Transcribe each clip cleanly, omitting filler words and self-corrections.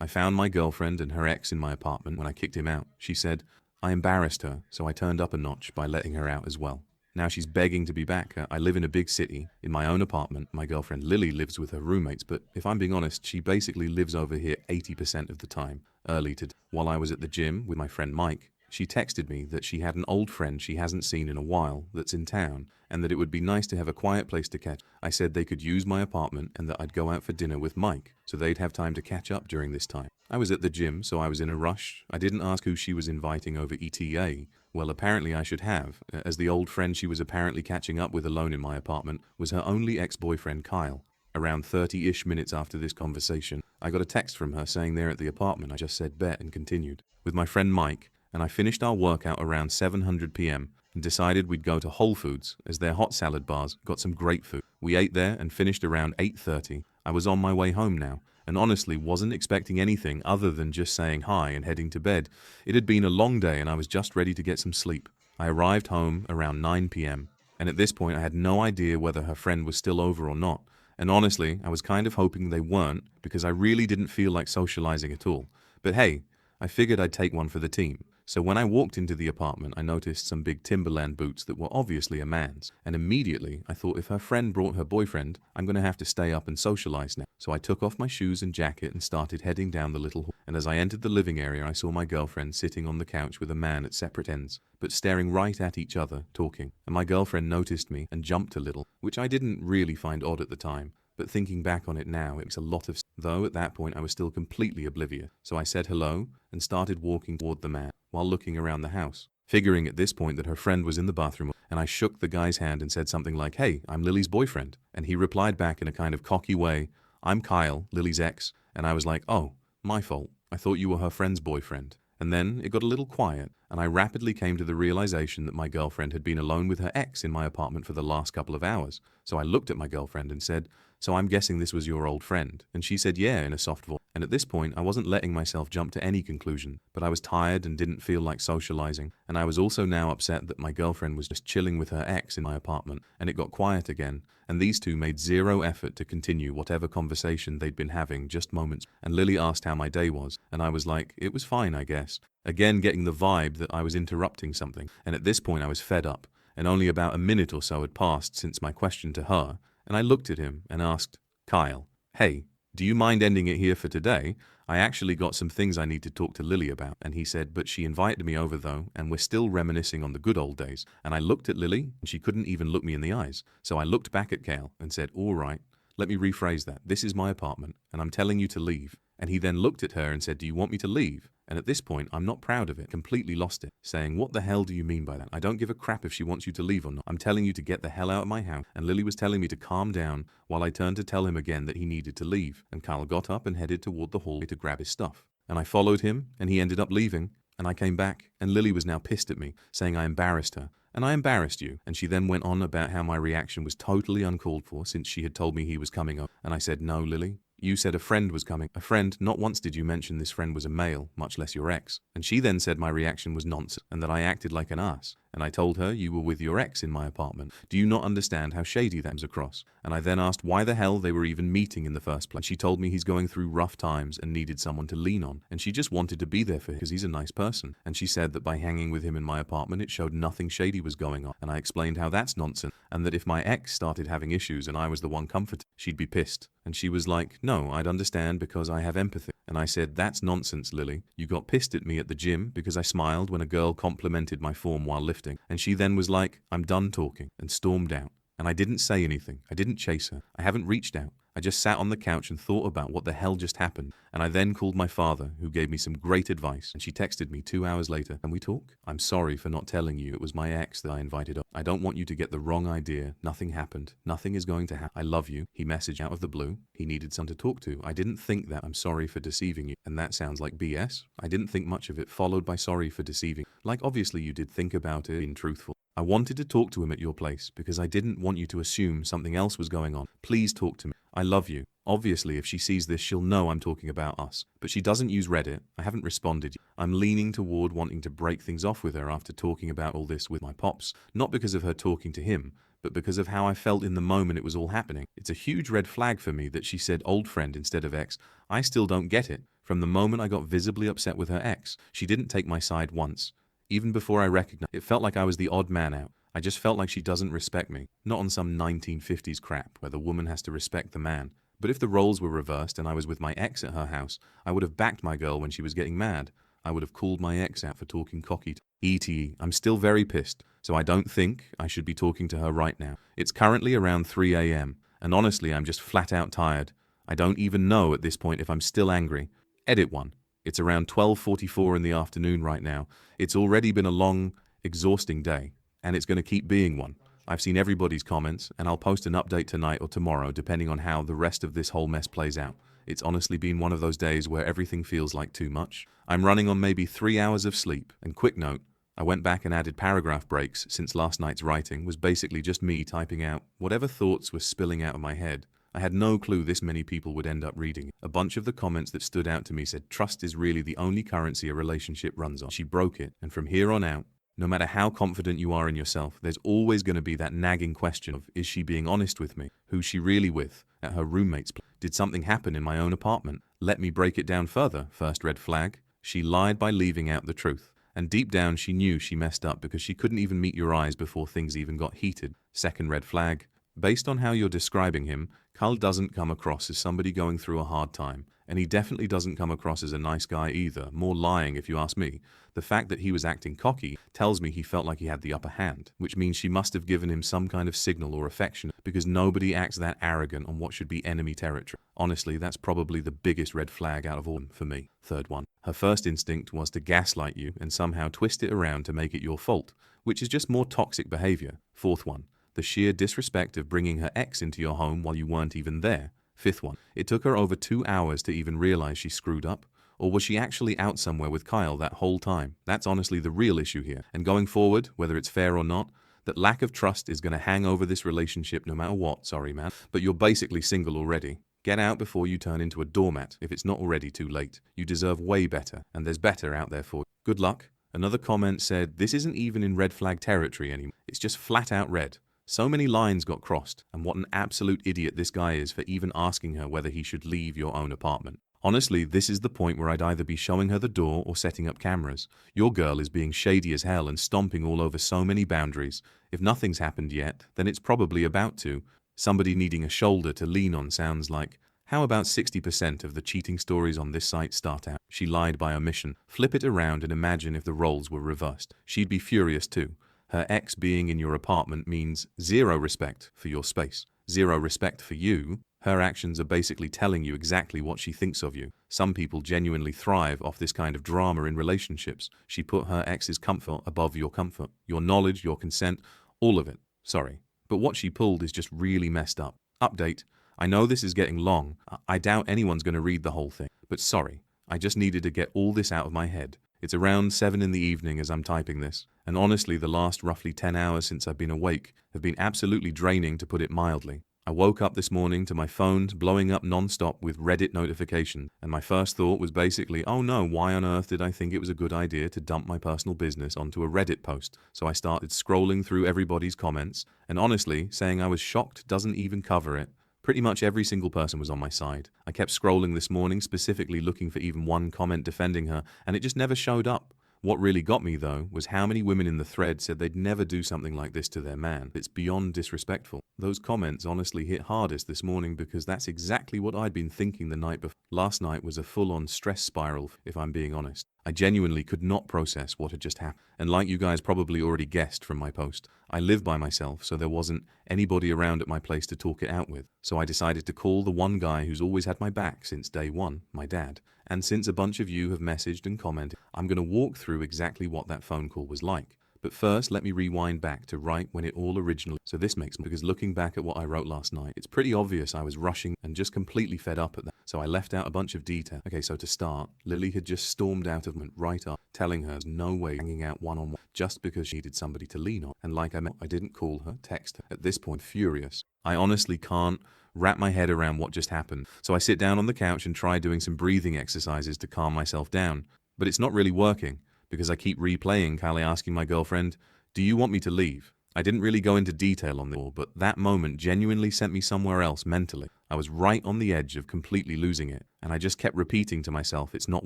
I found my girlfriend and her ex in my apartment when I kicked him out. She said, I embarrassed her, so I turned up a notch by letting her out as well. Now she's begging to be back. I live in a big city, in my own apartment. My girlfriend Lily lives with her roommates, but if I'm being honest, she basically lives over here 80% of the time. Early today, while I was at the gym with my friend Mike, she texted me that she had an old friend she hasn't seen in a while that's in town, and that it would be nice to have a quiet place to catch. I said they could use my apartment and that I'd go out for dinner with Mike, so they'd have time to catch up during this time. I was at the gym, so I was in a rush. I didn't ask who she was inviting over ETA. Well, apparently I should have, as the old friend she was apparently catching up with alone in my apartment was her only ex-boyfriend Kyle. Around 30-ish minutes after this conversation, I got a text from her saying they're at the apartment. I just said bet and continued with my friend Mike, and I finished our workout around 7:00 p.m. and decided we'd go to Whole Foods, as their hot salad bars got some great food. We ate there and finished around 8:30. I was on my way home now, and honestly wasn't expecting anything other than just saying hi and heading to bed. It had been a long day and I was just ready to get some sleep. I arrived home around 9 p.m., and at this point I had no idea whether her friend was still over or not. And honestly, I was kind of hoping they weren't, because I really didn't feel like socializing at all. But hey, I figured I'd take one for the team. So when I walked into the apartment, I noticed some big Timberland boots that were obviously a man's. And immediately, I thought if her friend brought her boyfriend, I'm going to have to stay up and socialize now. So I took off my shoes and jacket and started heading down the little hall. And as I entered the living area, I saw my girlfriend sitting on the couch with a man at separate ends, but staring right at each other, talking. And my girlfriend noticed me and jumped a little, which I didn't really find odd at the time. But thinking back on it now, it makes a lot of sense. Though at that point I was still completely oblivious. So I said hello and started walking toward the man while looking around the house, figuring at this point that her friend was in the bathroom, and I shook the guy's hand and said something like, hey, I'm Lily's boyfriend. And he replied back in a kind of cocky way, I'm Kyle, Lily's ex. And I was like, oh, my fault. I thought you were her friend's boyfriend. And then it got a little quiet, and I rapidly came to the realization that my girlfriend had been alone with her ex in my apartment for the last couple of hours. So I looked at my girlfriend and said, so I'm guessing this was your old friend? And she said yeah in a soft voice. And at this point, I wasn't letting myself jump to any conclusion, but I was tired and didn't feel like socializing, and I was also now upset that my girlfriend was just chilling with her ex in my apartment, and it got quiet again, and these two made zero effort to continue whatever conversation they'd been having just moments. And Lily asked how my day was, and I was like, it was fine, I guess. Again getting the vibe that I was interrupting something, and at this point I was fed up, and only about a minute or so had passed since my question to her, and I looked at him and asked, Kyle, hey, do you mind ending it here for today? I actually got some things I need to talk to Lily about. And he said, but she invited me over though, and we're still reminiscing on the good old days. And I looked at Lily, and she couldn't even look me in the eyes. So I looked back at Kyle and said, all right, let me rephrase that. This is my apartment, and I'm telling you to leave. And he then looked at her and said, do you want me to leave? And at this point, I'm not proud of it, completely lost it, saying, what the hell do you mean by that? I don't give a crap if she wants you to leave or not. I'm telling you to get the hell out of my house. And Lily was telling me to calm down while I turned to tell him again that he needed to leave. And Kyle got up and headed toward the hallway to grab his stuff. And I followed him, and he ended up leaving. And I came back, and Lily was now pissed at me, saying I embarrassed her. And I embarrassed you. And she then went on about how my reaction was totally uncalled for since she had told me he was coming up. And I said, no, Lily. You said a friend was coming. A friend, not once did you mention this friend was a male, much less your ex. And she then said my reaction was nonsense and that I acted like an ass. And I told her you were with your ex in my apartment. Do you not understand how shady that comes across? And I then asked why the hell they were even meeting in the first place. She told me he's going through rough times and needed someone to lean on. And she just wanted to be there for him because he's a nice person. And she said that by hanging with him in my apartment, it showed nothing shady was going on. And I explained how that's nonsense. And that if my ex started having issues and I was the one comforted, she'd be pissed. And she was like, no, I'd understand because I have empathy. And I said, that's nonsense, Lily. You got pissed at me at the gym because I smiled when a girl complimented my form while lifting. And she then was like, I'm done talking, and stormed out. And I didn't say anything. I didn't chase her. I haven't reached out. I just sat on the couch and thought about what the hell just happened. And I then called my father, who gave me some great advice. And she texted me 2 hours later. Can we talk? I'm sorry for not telling you it was my ex that I invited up. I don't want you to get the wrong idea. Nothing happened. Nothing is going to happen. I love you. He messaged out of the blue. He needed someone to talk to. I didn't think that. I'm sorry for deceiving you. And that sounds like BS. I didn't think much of it, followed by sorry for deceiving. Like obviously you did think about it, being truthful. I wanted to talk to him at your place because I didn't want you to assume something else was going on. Please talk to me. I love you. Obviously, if she sees this, she'll know I'm talking about us. But she doesn't use Reddit. I haven't responded. I'm leaning toward wanting to break things off with her after talking about all this with my pops. Not because of her talking to him, but because of how I felt in the moment it was all happening. It's a huge red flag for me that she said old friend instead of ex. I still don't get it. From the moment I got visibly upset with her ex, she didn't take my side once. Even before I recognized, it felt like I was the odd man out. I just felt like she doesn't respect me. Not on some 1950s crap where the woman has to respect the man. But if the roles were reversed and I was with my ex at her house, I would have backed my girl when she was getting mad. I would have called my ex out for talking cocky. ETE, I'm still very pissed, so I don't think I should be talking to her right now. It's currently around 3 a.m., and honestly I'm just flat out tired. I don't even know at this point if I'm still angry. Edit 1. It's around 12:44 in the afternoon right now. It's already been a long, exhausting day, and it's going to keep being one. I've seen everybody's comments, and I'll post an update tonight or tomorrow depending on how the rest of this whole mess plays out. It's honestly been one of those days where everything feels like too much. I'm running on maybe 3 hours of sleep. And quick note, I went back and added paragraph breaks since last night's writing was basically just me typing out whatever thoughts were spilling out of my head. I had no clue this many people would end up reading it. A bunch of the comments that stood out to me said trust is really the only currency a relationship runs on. She broke it, and from here on out, no matter how confident you are in yourself, there's always going to be that nagging question of, is she being honest with me? Who's she really with? At her roommate's place? Did something happen in my own apartment? Let me break it down further. First red flag, she lied by leaving out the truth. And deep down she knew she messed up because she couldn't even meet your eyes before things even got heated. Second red flag, based on how you're describing him, Carl doesn't come across as somebody going through a hard time. And he definitely doesn't come across as a nice guy either, more lying if you ask me. The fact that he was acting cocky tells me he felt like he had the upper hand, which means she must have given him some kind of signal or affection, because nobody acts that arrogant on what should be enemy territory. Honestly, that's probably the biggest red flag out of all for me. Third one, her first instinct was to gaslight you and somehow twist it around to make it your fault, which is just more toxic behavior. Fourth one, the sheer disrespect of bringing her ex into your home while you weren't even there. Fifth one, it took her over 2 hours to even realize she screwed up. Or was she actually out somewhere with Kyle that whole time? That's honestly the real issue here. And going forward, whether it's fair or not, that lack of trust is going to hang over this relationship no matter what. Sorry, man. But you're basically single already. Get out before you turn into a doormat if it's not already too late. You deserve way better, and there's better out there for you. Good luck. Another comment said, this isn't even in red flag territory anymore. It's just flat out red. So many lines got crossed, and what an absolute idiot this guy is for even asking her whether he should leave your own apartment. Honestly, this is the point where I'd either be showing her the door or setting up cameras. Your girl is being shady as hell and stomping all over so many boundaries. If nothing's happened yet, then it's probably about to. Somebody needing a shoulder to lean on sounds like, how about 60% of the cheating stories on this site start out? She lied by omission. Flip it around and imagine if the roles were reversed. She'd be furious too. Her ex being in your apartment means zero respect for your space, zero respect for you. Her actions are basically telling you exactly what she thinks of you. Some people genuinely thrive off this kind of drama in relationships. She put her ex's comfort above your comfort, your knowledge, your consent, all of it. Sorry. But what she pulled is just really messed up. Update. I know this is getting long. I doubt anyone's going to read the whole thing. But sorry. I just needed to get all this out of my head. It's around 7 in the evening as I'm typing this, and honestly the last roughly 10 hours since I've been awake have been absolutely draining, to put it mildly. I woke up this morning to my phone blowing up non-stop with Reddit notifications, and my first thought was basically, oh no, why on earth did I think it was a good idea to dump my personal business onto a Reddit post? So I started scrolling through everybody's comments, and honestly, saying I was shocked doesn't even cover it. Pretty much every single person was on my side. I kept scrolling this morning, specifically looking for even one comment defending her, and it just never showed up. What really got me, though, was how many women in the thread said they'd never do something like this to their man. It's beyond disrespectful. Those comments honestly hit hardest this morning because that's exactly what I'd been thinking the night before. Last night was a full-on stress spiral, if I'm being honest. I genuinely could not process what had just happened. And like you guys probably already guessed from my post, I live by myself, so there wasn't anybody around at my place to talk it out with. So I decided to call the one guy who's always had my back since day one, my dad. And since a bunch of you have messaged and commented, I'm going to walk through exactly what that phone call was like. But first, let me rewind back to right when it all originally... So this makes me... Because looking back at what I wrote last night, it's pretty obvious I was rushing and just completely fed up at that. So I left out a bunch of detail. Okay, so to start, Lily had just stormed out of right up, telling her there's no way hanging out one-on-one just because she needed somebody to lean on. And like I didn't call her, text her. At this point, furious. I honestly can't wrap my head around what just happened. So I sit down on the couch and try doing some breathing exercises to calm myself down. But it's not really working, because I keep replaying Kylie asking my girlfriend, do you want me to leave? I didn't really go into detail on this, but that moment genuinely sent me somewhere else mentally. I was right on the edge of completely losing it, and I just kept repeating to myself, it's not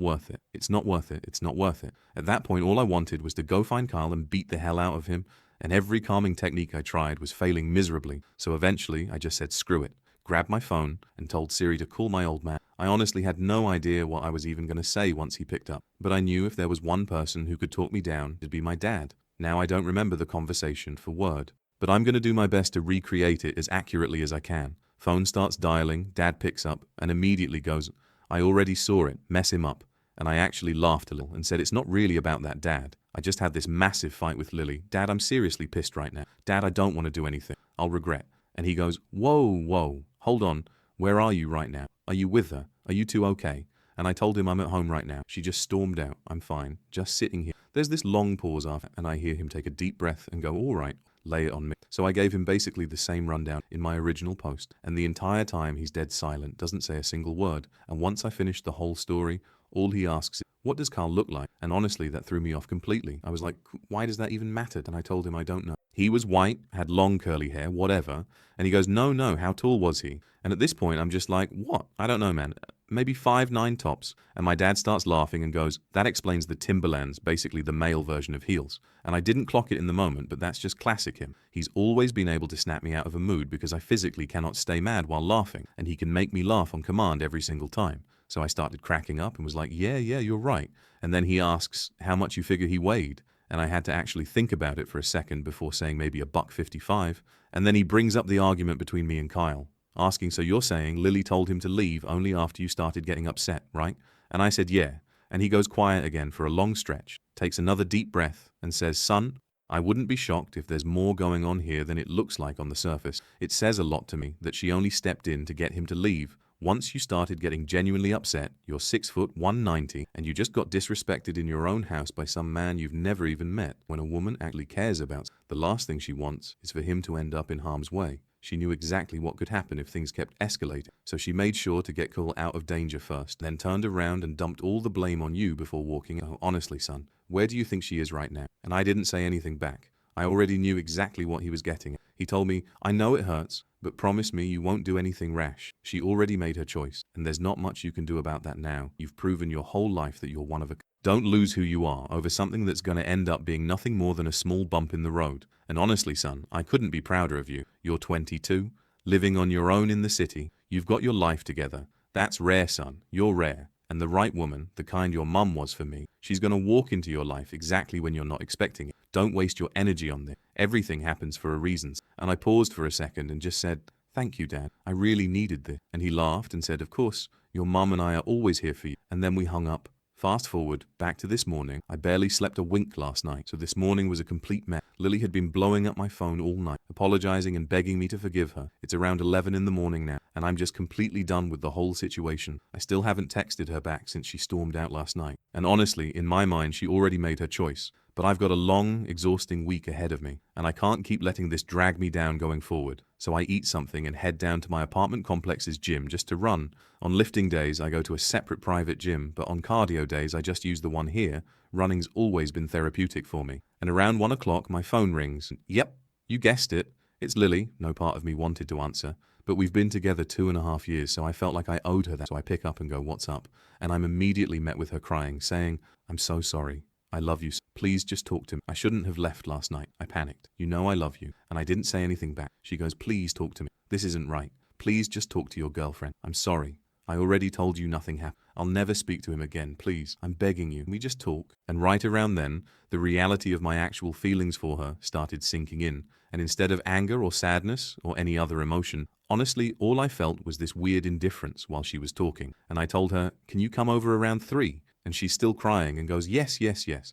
worth it, it's not worth it, it's not worth it. At that point, all I wanted was to go find Kyle and beat the hell out of him, and every calming technique I tried was failing miserably, so eventually I just said screw it, grabbed my phone, and told Siri to call my old man. I honestly had no idea what I was even going to say once he picked up, but I knew if there was one person who could talk me down, it'd be my dad. Now I don't remember the conversation for word, but I'm going to do my best to recreate it as accurately as I can. Phone starts dialing, Dad picks up, and immediately goes, I already saw it, mess him up. And I actually laughed a little and said, it's not really about that, Dad. I just had this massive fight with Lily. Dad, I'm seriously pissed right now. Dad, I don't want to do anything. I'll regret. And he goes, whoa, hold on. Where are you right now? Are you with her? Are you two okay? And I told him I'm at home right now. She just stormed out. I'm fine. Just sitting here. There's this long pause after, and I hear him take a deep breath and go, all right, lay it on me. So I gave him basically the same rundown in my original post. And the entire time he's dead silent, doesn't say a single word. And once I finished the whole story, all he asks is, what does Carl look like? And honestly, that threw me off completely. I was like, why does that even matter? And I told him I don't know. He was white, had long curly hair, whatever. And he goes, no, how tall was he? And at this point, I'm just like, what? I don't know, man. Maybe 5'9" tops. And my dad starts laughing and goes, that explains the Timberlands, basically the male version of heels. And I didn't clock it in the moment, but that's just classic him. He's always been able to snap me out of a mood because I physically cannot stay mad while laughing, and he can make me laugh on command every single time. So I started cracking up and was like, yeah, you're right. And then he asks how much you figure he weighed. And I had to actually think about it for a second before saying maybe $155. And then he brings up the argument between me and Kyle, asking, so you're saying Lily told him to leave only after you started getting upset, right? And I said, yeah. And he goes quiet again for a long stretch, takes another deep breath, and says, son, I wouldn't be shocked if there's more going on here than it looks like on the surface. It says a lot to me that she only stepped in to get him to leave. Once you started getting genuinely upset, you're 6 foot 190, and you just got disrespected in your own house by some man you've never even met. When a woman actually cares about, the last thing she wants is for him to end up in harm's way. She knew exactly what could happen if things kept escalating, so she made sure to get Cole out of danger first, then turned around and dumped all the blame on you before walking. Oh, honestly, son, where do you think she is right now? And I didn't say anything back. I already knew exactly what he was getting at. He told me, I know it hurts, but promise me you won't do anything rash. She already made her choice, and there's not much you can do about that now. You've proven your whole life that you're one of a... Don't lose who you are over something that's going to end up being nothing more than a small bump in the road. And honestly, son, I couldn't be prouder of you. You're 22, living on your own in the city. You've got your life together. That's rare, son. You're rare. And the right woman, the kind your mum was for me, she's going to walk into your life exactly when you're not expecting it. Don't waste your energy on this. Everything happens for a reason. And I paused for a second and just said, thank you, Dad. I really needed this. And he laughed and said, of course, your mum and I are always here for you. And then we hung up. Fast forward, back to this morning. I barely slept a wink last night, so this morning was a complete mess. Lily had been blowing up my phone all night, apologizing and begging me to forgive her. It's around 11 in the morning now, and I'm just completely done with the whole situation. I still haven't texted her back since she stormed out last night. And honestly, in my mind, she already made her choice. But I've got a long, exhausting week ahead of me, and I can't keep letting this drag me down going forward. So I eat something and head down to my apartment complex's gym just to run. On lifting days, I go to a separate private gym, but on cardio days, I just use the one here. Running's always been therapeutic for me. And around 1 o'clock, my phone rings. Yep, you guessed it. It's Lily. No part of me wanted to answer. But we've been together 2.5 years, so I felt like I owed her that. So I pick up and go, what's up? And I'm immediately met with her crying, saying, I'm so sorry. I love you. Please just talk to me. I shouldn't have left last night. I panicked. You know I love you. And I didn't say anything back. She goes, please talk to me. This isn't right. Please just talk to your girlfriend. I'm sorry. I already told you nothing happened. I'll never speak to him again. Please. I'm begging you. Can we just talk? And right around then, the reality of my actual feelings for her started sinking in. And instead of anger or sadness or any other emotion, honestly, all I felt was this weird indifference while she was talking. And I told her, can you come over around 3? And she's still crying and goes, yes,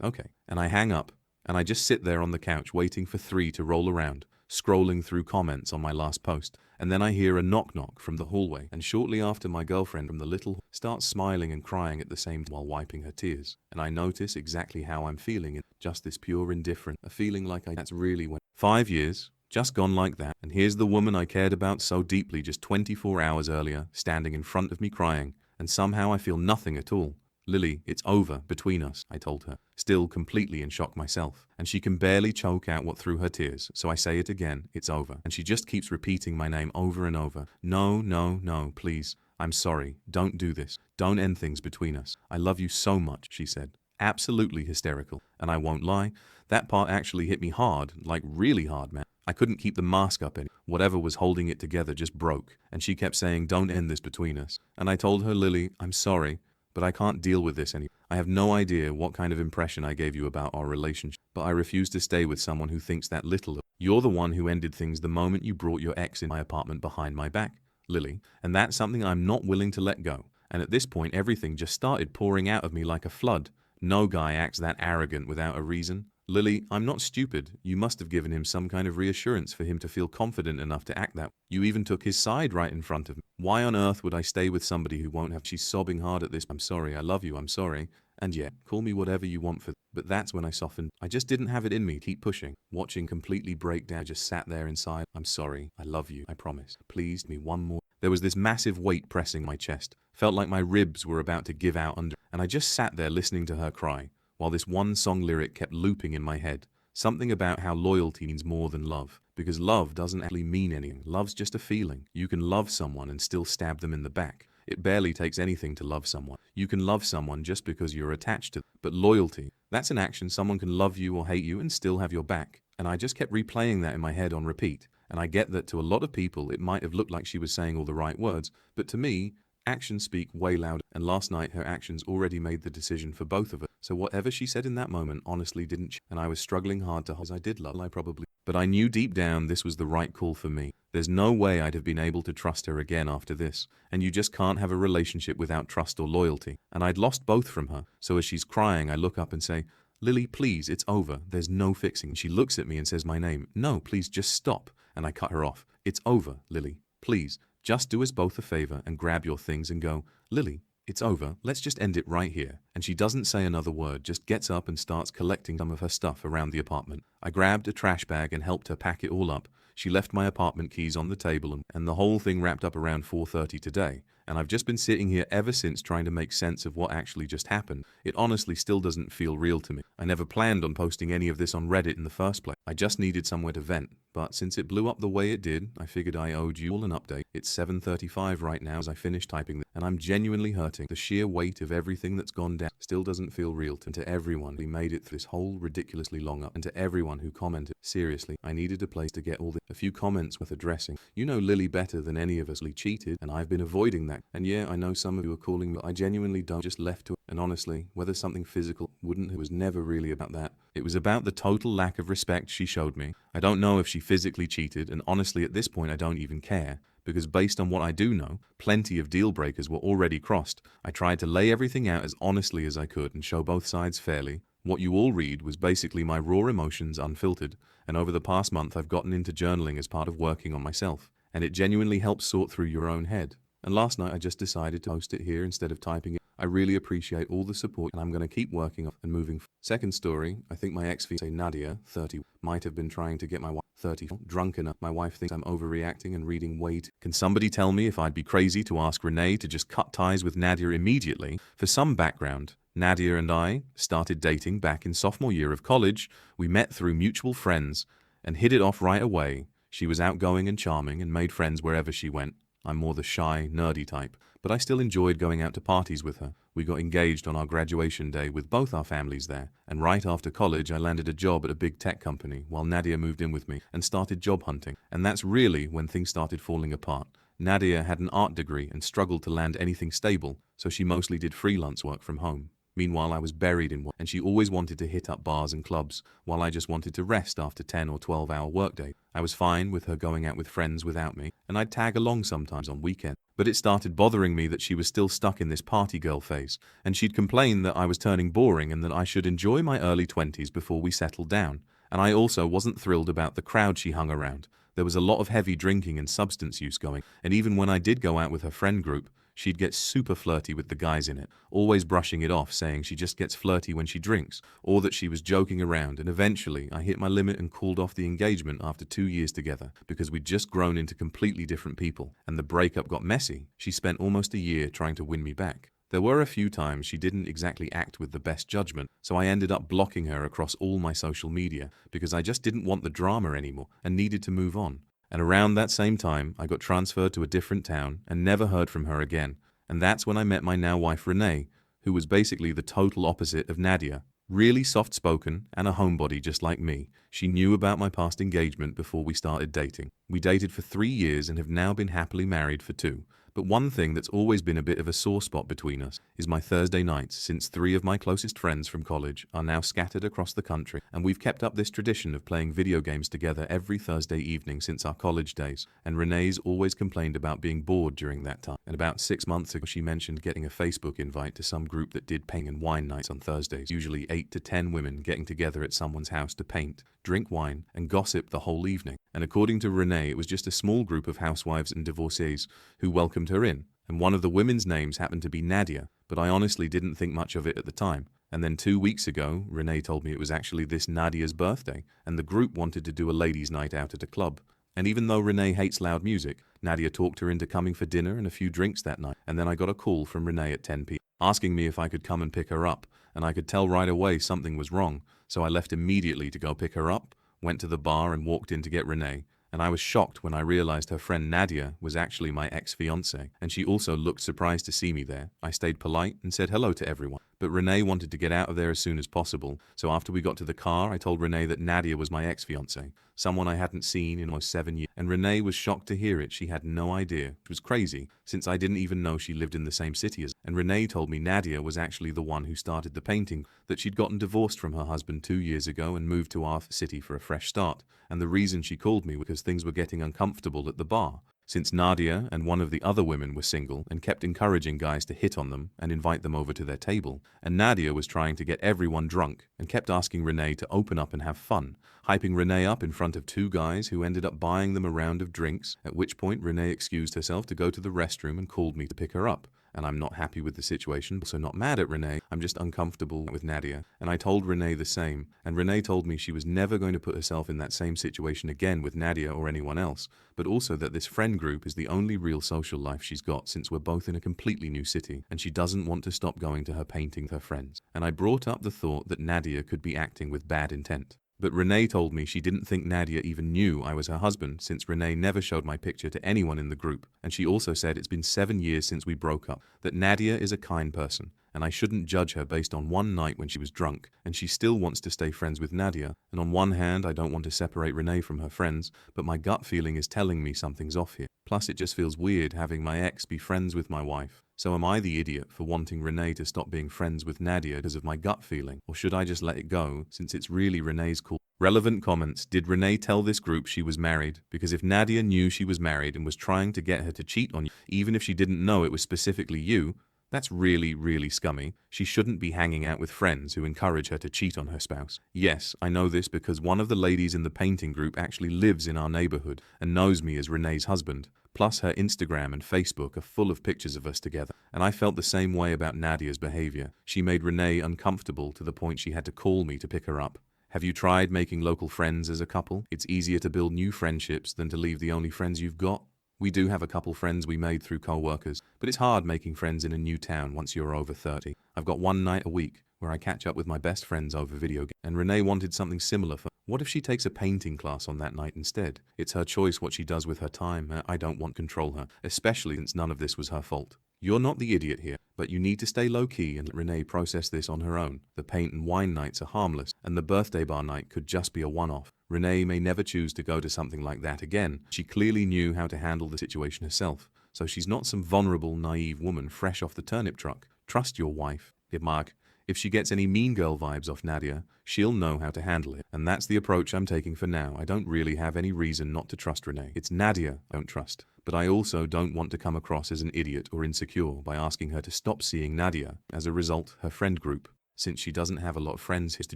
okay. And I hang up, and I just sit there on the couch waiting for 3 to roll around, scrolling through comments on my last post. And then I hear a knock-knock from the hallway, and shortly after my girlfriend from the little starts smiling and crying at the same time while wiping her tears. And I notice exactly how I'm feeling, just this pure indifference, a feeling like that's really when 5 years, just gone like that. And here's the woman I cared about so deeply just 24 hours earlier, standing in front of me crying, and somehow I feel nothing at all. Lily, it's over between us, I told her, still completely in shock myself. And she can barely choke out what through her tears, so I say it again, it's over. And she just keeps repeating my name over and over. No, no, no, please. I'm sorry. Don't do this. Don't end things between us. I love you so much, she said. Absolutely hysterical. And I won't lie, that part actually hit me hard, like really hard, man. I couldn't keep the mask up any. Whatever was holding it together just broke. And she kept saying, don't end this between us. And I told her, Lily, I'm sorry, but I can't deal with this anymore. I have no idea what kind of impression I gave you about our relationship, but I refuse to stay with someone who thinks that little of. You're the one who ended things the moment you brought your ex in my apartment behind my back, Lily, and that's something I'm not willing to let go. And at this point, everything just started pouring out of me like a flood. No guy acts that arrogant without a reason. Lily, I'm not stupid. You must have given him some kind of reassurance for him to feel confident enough to act that way. You even took his side right in front of me. Why on earth would I stay with somebody who won't have? She's sobbing hard at this. I'm sorry, I love you, I'm sorry. And yeah, call me whatever you want for. But that's when I softened. I just didn't have it in me. Keep pushing. Watching completely break down. I just sat there inside. I'm sorry. I love you. I promise. Please, me one more. There was this massive weight pressing my chest. Felt like my ribs were about to give out under. And I just sat there listening to her cry, while this one song lyric kept looping in my head. Something about how loyalty means more than love. Because love doesn't actually mean anything. Love's just a feeling. You can love someone and still stab them in the back. It barely takes anything to love someone. You can love someone just because you're attached to them. But loyalty, that's an action. Someone can love you or hate you and still have your back. And I just kept replaying that in my head on repeat. And I get that to a lot of people it might have looked like she was saying all the right words, but to me, actions speak way louder. And last night her actions already made the decision for both of us. So whatever she said in that moment honestly didn't change. And I was struggling hard to hold. I did love her, I probably. But I knew deep down this was the right call for me. There's no way I'd have been able to trust her again after this. And you just can't have a relationship without trust or loyalty. And I'd lost both from her. So as she's crying, I look up and say, Lily, please, it's over. There's no fixing. She looks at me and says my name. No, please, just stop. And I cut her off. It's over, Lily. Please, just do us both a favor and grab your things and go. Lily, it's over. Let's just end it right here. And she doesn't say another word, just gets up and starts collecting some of her stuff around the apartment. I grabbed a trash bag and helped her pack it all up. She left my apartment keys on the table and the whole thing wrapped up around 4:30 today. And I've just been sitting here ever since trying to make sense of what actually just happened. It honestly still doesn't feel real to me. I never planned on posting any of this on Reddit in the first place. I just needed somewhere to vent. But since it blew up the way it did, I figured I owed you all an update. It's 7:35 right now as I finish typing this, and I'm genuinely hurting. The sheer weight of everything that's gone down still doesn't feel real to me. To everyone who made it through this whole ridiculously long up, and to everyone who commented, seriously, I needed a place to get all this. A few comments worth addressing. You know Lily better than any of us. Lee cheated, and I've been avoiding that. And yeah, I know some of you are calling me, but I genuinely don't. Just left to it. And honestly, whether something physical wouldn't, it was never really about that. It was about the total lack of respect she showed me. I don't know if she physically cheated, and honestly at this point I don't even care. Because based on what I do know, plenty of deal breakers were already crossed. I tried to lay everything out as honestly as I could and show both sides fairly. What you all read was basically my raw emotions unfiltered, and over the past month I've gotten into journaling as part of working on myself, and it genuinely helps sort through your own head. And last night I just decided to post it here instead of typing it. I really appreciate all the support and I'm going to keep working on and moving. Second story, I think my ex-fiancée Nadia, 30, might have been trying to get my wife, 30, drunk enough. My wife thinks I'm overreacting and reading way too. Can somebody tell me if I'd be crazy to ask Renee to just cut ties with Nadia immediately? For some background, Nadia and I started dating back in sophomore year of college. We met through mutual friends and hit it off right away. She was outgoing and charming and made friends wherever she went. I'm more the shy, nerdy type, but I still enjoyed going out to parties with her. We got engaged on our graduation day with both our families there, and right after college I landed a job at a big tech company while Nadia moved in with me and started job hunting. And that's really when things started falling apart. Nadia had an art degree and struggled to land anything stable, so she mostly did freelance work from home. Meanwhile, I was buried in work, and she always wanted to hit up bars and clubs, while I just wanted to rest after 10 or 12-hour workday. I was fine with her going out with friends without me, and I'd tag along sometimes on weekends. But it started bothering me that she was still stuck in this party girl phase, and she'd complain that I was turning boring and that I should enjoy my early 20s before we settled down. And I also wasn't thrilled about the crowd she hung around. There was a lot of heavy drinking and substance use going, and even when I did go out with her friend group, she'd get super flirty with the guys in it, always brushing it off, saying she just gets flirty when she drinks, or that she was joking around, and eventually I hit my limit and called off the engagement after 2 years together, because we'd just grown into completely different people, and the breakup got messy. She spent almost a year trying to win me back. There were a few times she didn't exactly act with the best judgment, so I ended up blocking her across all my social media because I just didn't want the drama anymore and needed to move on. And around that same time, I got transferred to a different town and never heard from her again. And that's when I met my now wife Renee, who was basically the total opposite of Nadia. Really soft-spoken and a homebody just like me. She knew about my past engagement before we started dating. We dated for 3 years and have now been happily married for 2. But one thing that's always been a bit of a sore spot between us is my Thursday nights, since 3 of my closest friends from college are now scattered across the country, and we've kept up this tradition of playing video games together every Thursday evening since our college days, and Renee's always complained about being bored during that time. And about 6 months ago she mentioned getting a Facebook invite to some group that did paint and wine nights on Thursdays, usually 8 to 10 women getting together at someone's house to paint, drink wine, and gossip the whole evening. And according to Renee, it was just a small group of housewives and divorcees who welcomed her in. And one of the women's names happened to be Nadia, but I honestly didn't think much of it at the time. And then 2 weeks ago, Renee told me it was actually this Nadia's birthday, and the group wanted to do a ladies' night out at a club. And even though Renee hates loud music, Nadia talked her into coming for dinner and a few drinks that night. And then I got a call from Renee at 10 p.m. asking me if I could come and pick her up, and I could tell right away something was wrong, so I left immediately to go pick her up, went to the bar and walked in to get Renee. And I was shocked when I realized her friend Nadia was actually my ex-fiancée, and she also looked surprised to see me there. I stayed polite and said hello to everyone. But Renee wanted to get out of there as soon as possible, so after we got to the car, I told Renee that Nadia was my ex-fiancée, someone I hadn't seen in almost 7 years. And Renee was shocked to hear it. She had no idea. It was crazy, since I didn't even know she lived in the same city as. And Renee told me Nadia was actually the one who started the painting, that she'd gotten divorced from her husband 2 years ago and moved to our city for a fresh start. And the reason she called me was because things were getting uncomfortable at the bar, since Nadia and one of the other women were single and kept encouraging guys to hit on them and invite them over to their table. And Nadia was trying to get everyone drunk and kept asking Renee to open up and have fun, hyping Renee up in front of 2 guys who ended up buying them a round of drinks, at which point Renee excused herself to go to the restroom and called me to pick her up. And I'm not happy with the situation, also not mad at Renee, I'm just uncomfortable with Nadia. And I told Renee the same, and Renee told me she was never going to put herself in that same situation again with Nadia or anyone else, but also that this friend group is the only real social life she's got since we're both in a completely new city, and she doesn't want to stop going to her painting with her friends. And I brought up the thought that Nadia could be acting with bad intent. But Renee told me she didn't think Nadia even knew I was her husband, since Renee never showed my picture to anyone in the group, and she also said it's been 7 years since we broke up, that Nadia is a kind person, and I shouldn't judge her based on one night when she was drunk, and she still wants to stay friends with Nadia. And on one hand, I don't want to separate Renee from her friends, but my gut feeling is telling me something's off here. Plus, it just feels weird having my ex be friends with my wife. So am I the idiot for wanting Renee to stop being friends with Nadia because of my gut feeling? Or should I just let it go, since it's really Renee's call? Relevant comments. Did Renee tell this group she was married? Because if Nadia knew she was married and was trying to get her to cheat on you, even if she didn't know it was specifically you, that's really, really scummy. She shouldn't be hanging out with friends who encourage her to cheat on her spouse. Yes, I know this because one of the ladies in the painting group actually lives in our neighborhood and knows me as Renee's husband. Plus, her Instagram and Facebook are full of pictures of us together. And I felt the same way about Nadia's behavior. She made Renee uncomfortable to the point she had to call me to pick her up. Have you tried making local friends as a couple? It's easier to build new friendships than to leave the only friends you've got. We do have a couple friends we made through co-workers, but it's hard making friends in a new town once you're over 30. I've got one night a week where I catch up with my best friends over video games, and Renee wanted something similar for. What if she takes a painting class on that night instead? It's her choice what she does with her time. I don't want to control her, especially since none of this was her fault. You're not the idiot here, but you need to stay low-key and let Renee process this on her own. The paint and wine nights are harmless, and the birthday bar night could just be a one-off. Renee may never choose to go to something like that again. She clearly knew how to handle the situation herself, so she's not some vulnerable, naive woman fresh off the turnip truck. Trust your wife. Mark, if she gets any mean girl vibes off Nadia, she'll know how to handle it. And that's the approach I'm taking for now. I don't really have any reason not to trust Renee. It's Nadia I don't trust. But I also don't want to come across as an idiot or insecure by asking her to stop seeing Nadia. As a result, her friend group, since she doesn't have a lot of friends, is to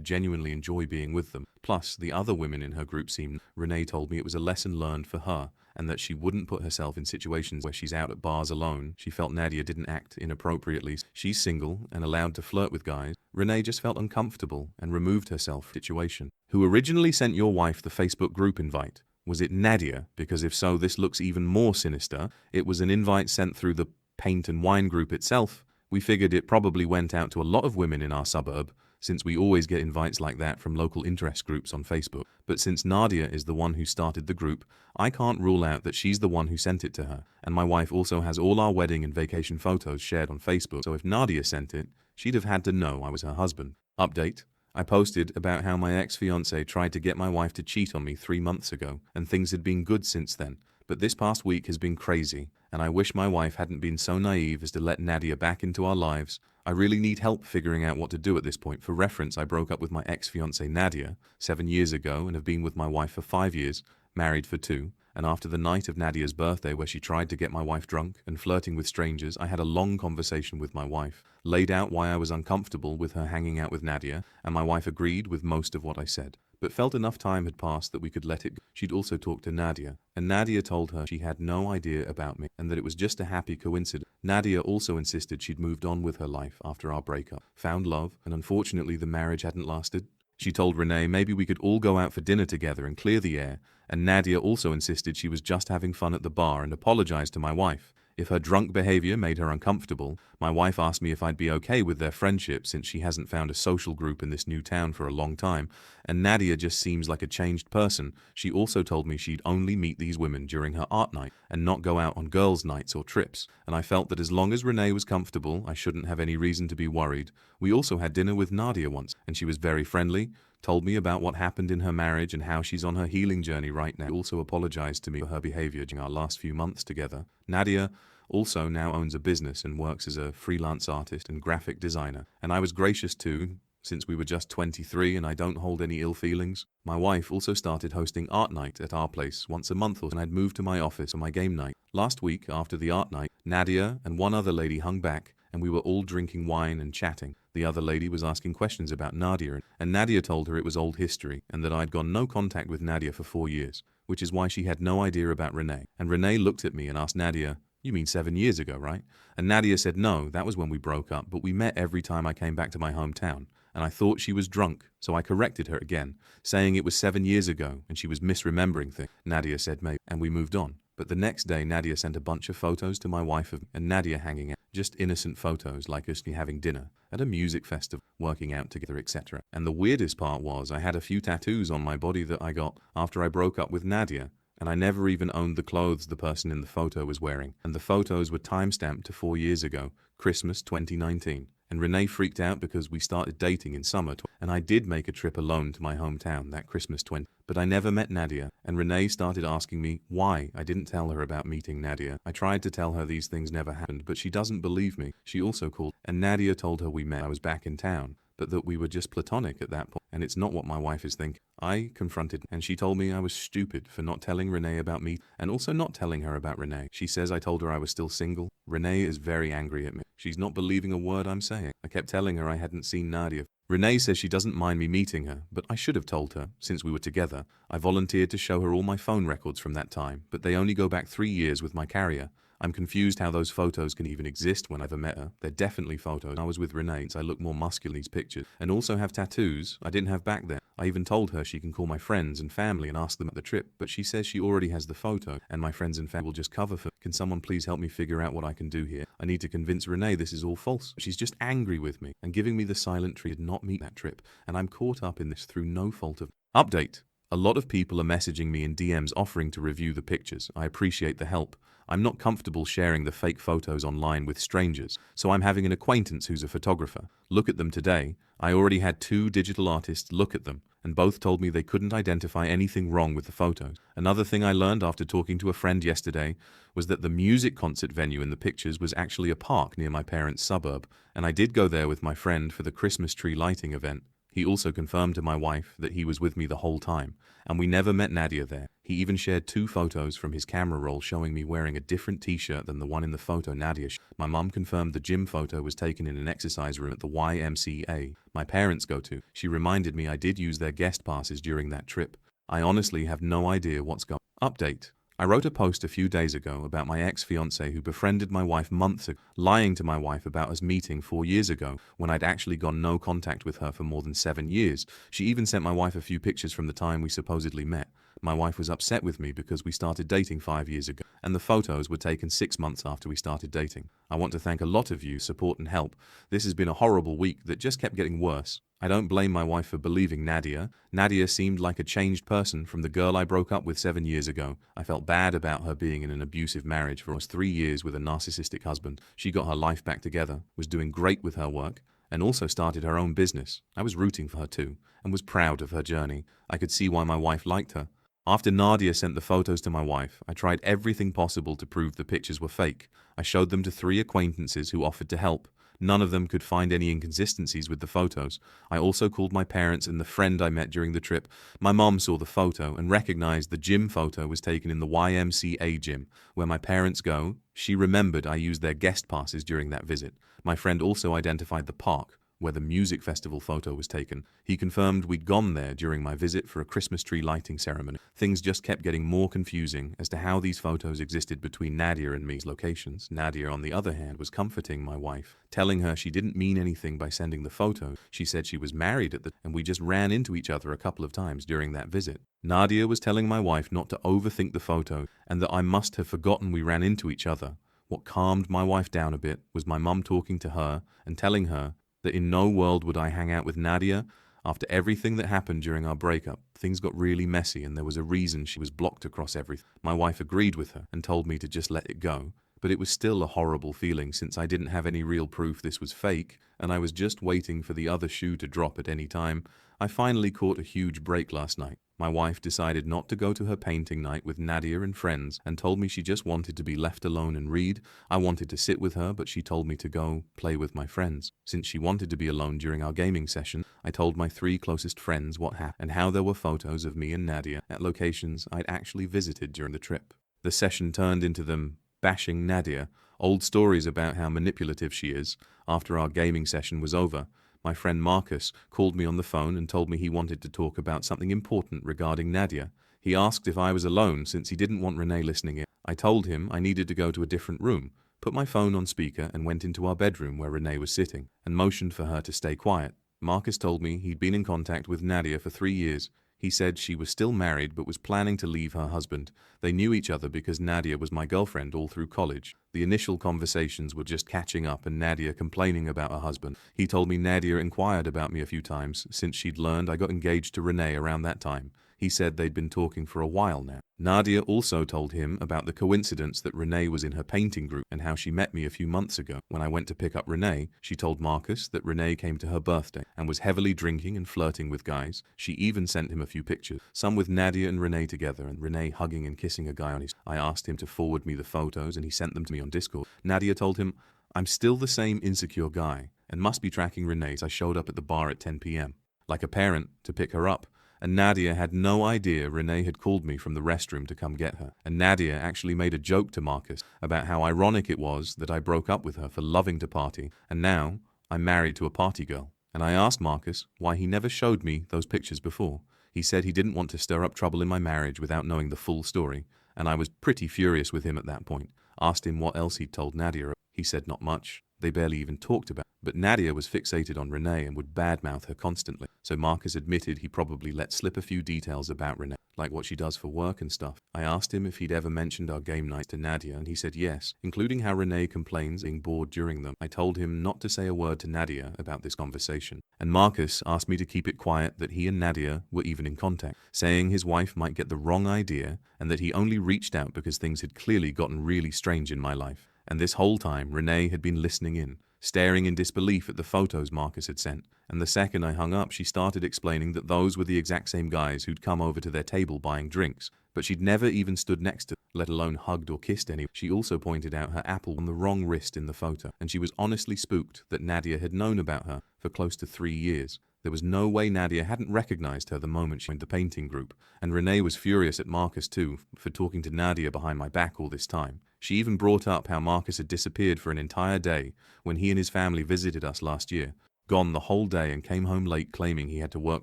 genuinely enjoy being with them. Plus, the other women in her group seem. Renee told me it was a lesson learned for her, and that she wouldn't put herself in situations where she's out at bars alone. She felt Nadia didn't act inappropriately. She's single and allowed to flirt with guys. Renee just felt uncomfortable and removed herself from the situation. Who originally sent your wife the Facebook group invite? Was it Nadia? Because if so, this looks even more sinister. It was an invite sent through the paint and wine group itself, We figured it probably went out to a lot of women in our suburb, since we always get invites like that from local interest groups on Facebook. But since Nadia is the one who started the group, I can't rule out that she's the one who sent it to her. And my wife also has all our wedding and vacation photos shared on Facebook, so if Nadia sent it, she'd have had to know I was her husband. Update. I posted about how my ex-fiancée tried to get my wife to cheat on me 3 months ago, and things had been good since then. But this past week has been crazy, and I wish my wife hadn't been so naive as to let Nadia back into our lives. I really need help figuring out what to do at this point. For reference, I broke up with my ex-fiancée Nadia 7 years ago and have been with my wife for 5 years, married for 2. And after the night of Nadia's birthday where she tried to get my wife drunk and flirting with strangers, I had a long conversation with my wife, laid out why I was uncomfortable with her hanging out with Nadia, and my wife agreed with most of what I said, but felt enough time had passed that we could let it go. She'd also talked to Nadia, and Nadia told her she had no idea about me and that it was just a happy coincidence. Nadia also insisted she'd moved on with her life after our breakup, found love, and unfortunately the marriage hadn't lasted. She told Renee maybe we could all go out for dinner together and clear the air, and Nadia also insisted she was just having fun at the bar and apologized to my wife. If her drunk behavior made her uncomfortable, my wife asked me if I'd be okay with their friendship since she hasn't found a social group in this new town for a long time, and Nadia just seems like a changed person. She also told me she'd only meet these women during her art night and not go out on girls' nights or trips, and I felt that as long as Renee was comfortable, I shouldn't have any reason to be worried. We also had dinner with Nadia once, and she was very friendly, told me about what happened in her marriage and how she's on her healing journey right now. She also apologized to me for her behavior during our last few months together. Nadia also now owns a business and works as a freelance artist and graphic designer, and I was gracious too, since we were just 23 and I don't hold any ill feelings. My wife also started hosting art night at our place once a month, and I'd moved to my office for my game night. Last week, after the art night, Nadia and one other lady hung back, and we were all drinking wine and chatting. The other lady was asking questions about Nadia, and Nadia told her it was old history, and that I'd gone no contact with Nadia for 4 years, which is why she had no idea about Renee. And Renee looked at me and asked Nadia, "You mean 7 years ago, right?" And Nadia said, "No, that was when we broke up, but we met every time I came back to my hometown." And I thought she was drunk, so I corrected her again, saying it was 7 years ago and she was misremembering things. Nadia said maybe, and we moved on. But the next day, Nadia sent a bunch of photos to my wife of and Nadia hanging out, just innocent photos like us having dinner at a music festival, working out together, etc. And the weirdest part was I had a few tattoos on my body that I got after I broke up with Nadia, and I never even owned the clothes the person in the photo was wearing. And the photos were timestamped to 4 years ago, Christmas 2019. And Renee freaked out because we started dating in summer, and I did make a trip alone to my hometown that Christmas 20. But I never met Nadia, and Renee started asking me why I didn't tell her about meeting Nadia. I tried to tell her these things never happened, but she doesn't believe me. She also called, and Nadia told her we met. I was back in town, but that we were just platonic at that point, and it's not what my wife is thinking. I confronted, and she told me I was stupid for not telling Renee about me, and also not telling her about Renee. She says I told her I was still single. Renee is very angry at me. She's not believing a word I'm saying. I kept telling her I hadn't seen Nadia. Renee says she doesn't mind me meeting her, but I should have told her, since we were together. I volunteered to show her all my phone records from that time, but they only go back 3 years with my carrier. I'm confused how those photos can even exist when I ever met her. They're definitely photos. I was with Renee, so I look more muscular in these pictures, and also have tattoos I didn't have back then. I even told her she can call my friends and family and ask them at the trip, but she says she already has the photo, and my friends and family will just cover for. Can someone please help me figure out what I can do here? I need to convince Renee this is all false. She's just angry with me and giving me the silent treatment. Did not meet that trip, and I'm caught up in this through no fault of. Update. A lot of people are messaging me in DMs offering to review the pictures. I appreciate the help. I'm not comfortable sharing the fake photos online with strangers, so I'm having an acquaintance who's a photographer look at them today. I already had 2 digital artists look at them, and both told me they couldn't identify anything wrong with the photos. Another thing I learned after talking to a friend yesterday was that the music concert venue in the pictures was actually a park near my parents' suburb, and I did go there with my friend for the Christmas tree lighting event. He also confirmed to my wife that he was with me the whole time, and we never met Nadia there. He even shared 2 photos from his camera roll showing me wearing a different t-shirt than the one in the photo Nadia. My mum confirmed the gym photo was taken in an exercise room at the YMCA my parents go to. She reminded me I did use their guest passes during that trip. I honestly have no idea what's going on. Update. I wrote a post a few days ago about my ex-fiancée who befriended my wife months ago, lying to my wife about us meeting 4 years ago when I'd actually gone no contact with her for more than 7 years. She even sent my wife a few pictures from the time we supposedly met. My wife was upset with me because we started dating 5 years ago, and the photos were taken 6 months after we started dating. I want to thank a lot of you, support and help. This has been a horrible week that just kept getting worse. I don't blame my wife for believing Nadia. Nadia seemed like a changed person from the girl I broke up with 7 years ago. I felt bad about her being in an abusive marriage for almost 3 years with a narcissistic husband. She got her life back together, was doing great with her work, and also started her own business. I was rooting for her too, and was proud of her journey. I could see why my wife liked her. After Nadia sent the photos to my wife, I tried everything possible to prove the pictures were fake. I showed them to 3 acquaintances who offered to help. None of them could find any inconsistencies with the photos. I also called my parents and the friend I met during the trip. My mom saw the photo and recognized the gym photo was taken in the YMCA gym, where my parents go. She remembered I used their guest passes during that visit. My friend also identified the park, where the music festival photo was taken. He confirmed we'd gone there during my visit for a Christmas tree lighting ceremony. Things just kept getting more confusing as to how these photos existed between Nadia and me's locations. Nadia, on the other hand, was comforting my wife, telling her she didn't mean anything by sending the photo. She said she was married and we just ran into each other a couple of times during that visit. Nadia was telling my wife not to overthink the photo and that I must have forgotten we ran into each other. What calmed my wife down a bit was my mum talking to her and telling her that in no world would I hang out with Nadia. After everything that happened during our breakup, things got really messy and there was a reason she was blocked across everything. My wife agreed with her and told me to just let it go, but it was still a horrible feeling since I didn't have any real proof this was fake and I was just waiting for the other shoe to drop at any time. I finally caught a huge break last night. My wife decided not to go to her painting night with Nadia and friends and told me she just wanted to be left alone and read. I wanted to sit with her, but she told me to go play with my friends. Since she wanted to be alone during our gaming session, I told my 3 closest friends what happened and how there were photos of me and Nadia at locations I'd actually visited during the trip. The session turned into them bashing Nadia, old stories about how manipulative she is. After our gaming session was over, my friend Marcus called me on the phone and told me he wanted to talk about something important regarding Nadia. He asked if I was alone since he didn't want Renee listening in. I told him I needed to go to a different room, put my phone on speaker and went into our bedroom where Renee was sitting, and motioned for her to stay quiet. Marcus told me he'd been in contact with Nadia for 3 years. He said she was still married but was planning to leave her husband. They knew each other because Nadia was my girlfriend all through college. The initial conversations were just catching up and Nadia complaining about her husband. He told me Nadia inquired about me a few times since she'd learned I got engaged to Renee around that time. He said they'd been talking for a while now. Nadia also told him about the coincidence that Renee was in her painting group and how she met me a few months ago. When I went to pick up Renee, she told Marcus that Renee came to her birthday and was heavily drinking and flirting with guys. She even sent him a few pictures, some with Nadia and Renee together and Renee hugging and kissing a guy on his. I asked him to forward me the photos and he sent them to me on Discord. Nadia told him, "I'm still the same insecure guy and must be tracking Renee. I showed up at the bar at 10 p.m. like a parent to pick her up. And Nadia had no idea Renee had called me from the restroom to come get her. And Nadia actually made a joke to Marcus about how ironic it was that I broke up with her for loving to party, and now I'm married to a party girl. And I asked Marcus why he never showed me those pictures before. He said he didn't want to stir up trouble in my marriage without knowing the full story, and I was pretty furious with him at that point. Asked him what else he'd told Nadia. He said not much. They barely even talked about it. But Nadia was fixated on Renee and would badmouth her constantly. So Marcus admitted he probably let slip a few details about Renee, like what she does for work and stuff. I asked him if he'd ever mentioned our game night to Nadia, and he said yes, including how Renee complains being bored during them. I told him not to say a word to Nadia about this conversation. And Marcus asked me to keep it quiet that he and Nadia were even in contact, saying his wife might get the wrong idea and that he only reached out because things had clearly gotten really strange in my life. And this whole time, Renee had been listening in, staring in disbelief at the photos Marcus had sent. And the second I hung up, she started explaining that those were the exact same guys who'd come over to their table buying drinks, but she'd never even stood next to, let alone hugged or kissed anyone. She also pointed out her apple on the wrong wrist in the photo, and she was honestly spooked that Nadia had known about her for close to 3 years. There was no way Nadia hadn't recognized her the moment she joined the painting group, and Renee was furious at Marcus too for talking to Nadia behind my back all this time. She even brought up how Marcus had disappeared for an entire day when he and his family visited us last year. gone the whole day and came home late claiming he had to work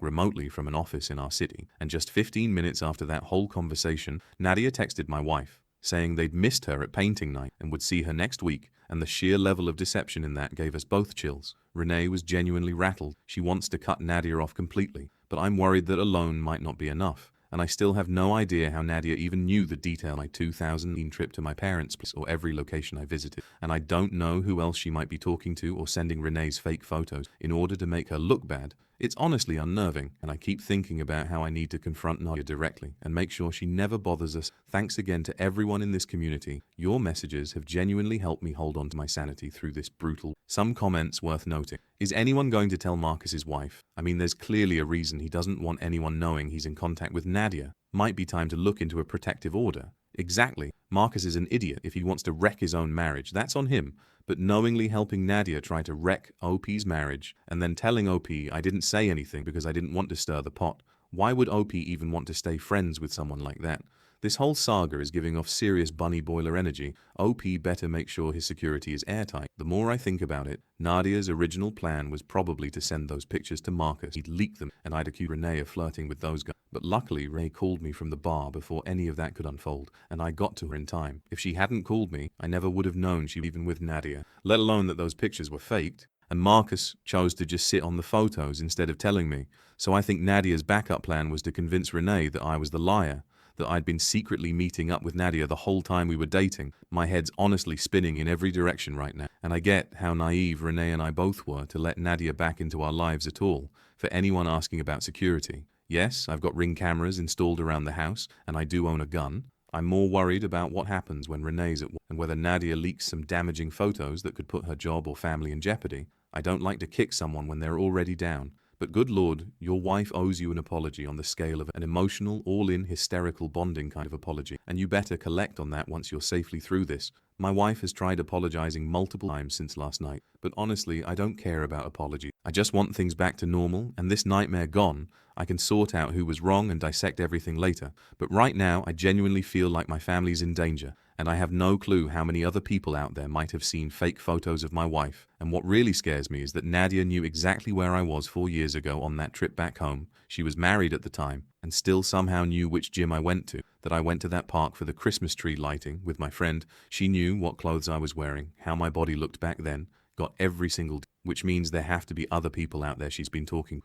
remotely from an office in our city. And just 15 minutes after that whole conversation, Nadia texted my wife, saying they'd missed her at painting night and would see her next week, and the sheer level of deception in that gave us both chills. Renee was genuinely rattled. She wants to cut Nadia off completely, but I'm worried that alone might not be enough. And I still have no idea how Nadia even knew the detail of my 2018 trip to my parents' place or every location I visited. And I don't know who else she might be talking to or sending Renee's fake photos in order to make her look bad. It's honestly unnerving, and I keep thinking about how I need to confront Nadia directly and make sure she never bothers us. Thanks again to everyone in this community. Your messages have genuinely helped me hold on to my sanity through this brutal. Some comments worth noting. Is anyone going to tell Marcus's wife? I mean, there's clearly a reason he doesn't want anyone knowing he's in contact with Nadia. Might be time to look into a protective order. Exactly. Marcus is an idiot if he wants to wreck his own marriage. That's on him. But knowingly helping Nadia try to wreck OP's marriage and then telling OP I didn't say anything because I didn't want to stir the pot. Why would OP even want to stay friends with someone like that? This whole saga is giving off serious bunny boiler energy. OP better make sure his security is airtight. The more I think about it, Nadia's original plan was probably to send those pictures to Marcus. He'd leak them and I'd accuse Renee of flirting with those guys. But luckily, Renee called me from the bar before any of that could unfold, and I got to her in time. If she hadn't called me, I never would have known she was even with Nadia, let alone that those pictures were faked. And Marcus chose to just sit on the photos instead of telling me. So I think Nadia's backup plan was to convince Renee that I was the liar, that I'd been secretly meeting up with Nadia the whole time we were dating. My head's honestly spinning in every direction right now, and I get how naive Renee and I both were to let Nadia back into our lives at all. For anyone asking about security, yes, I've got Ring cameras installed around the house, and I do own a gun. I'm more worried about what happens when Renee's at work and whether Nadia leaks some damaging photos that could put her job or family in jeopardy. I don't like to kick someone when they're already down. But good Lord, your wife owes you an apology on the scale of an emotional, all-in, hysterical bonding kind of apology, and you better collect on that once you're safely through this. My wife has tried apologizing multiple times since last night, but honestly, I don't care about apologies. I just want things back to normal, and this nightmare gone. I can sort out who was wrong and dissect everything later. But right now, I genuinely feel like my family's in danger, and I have no clue how many other people out there might have seen fake photos of my wife. And what really scares me is that Nadia knew exactly where I was 4 years ago on that trip back home. She was married at the time, and still somehow knew which gym I went to, that I went to that park for the Christmas tree lighting with my friend. She knew what clothes I was wearing, how my body looked back then, got every single which means there have to be other people out there she's been talking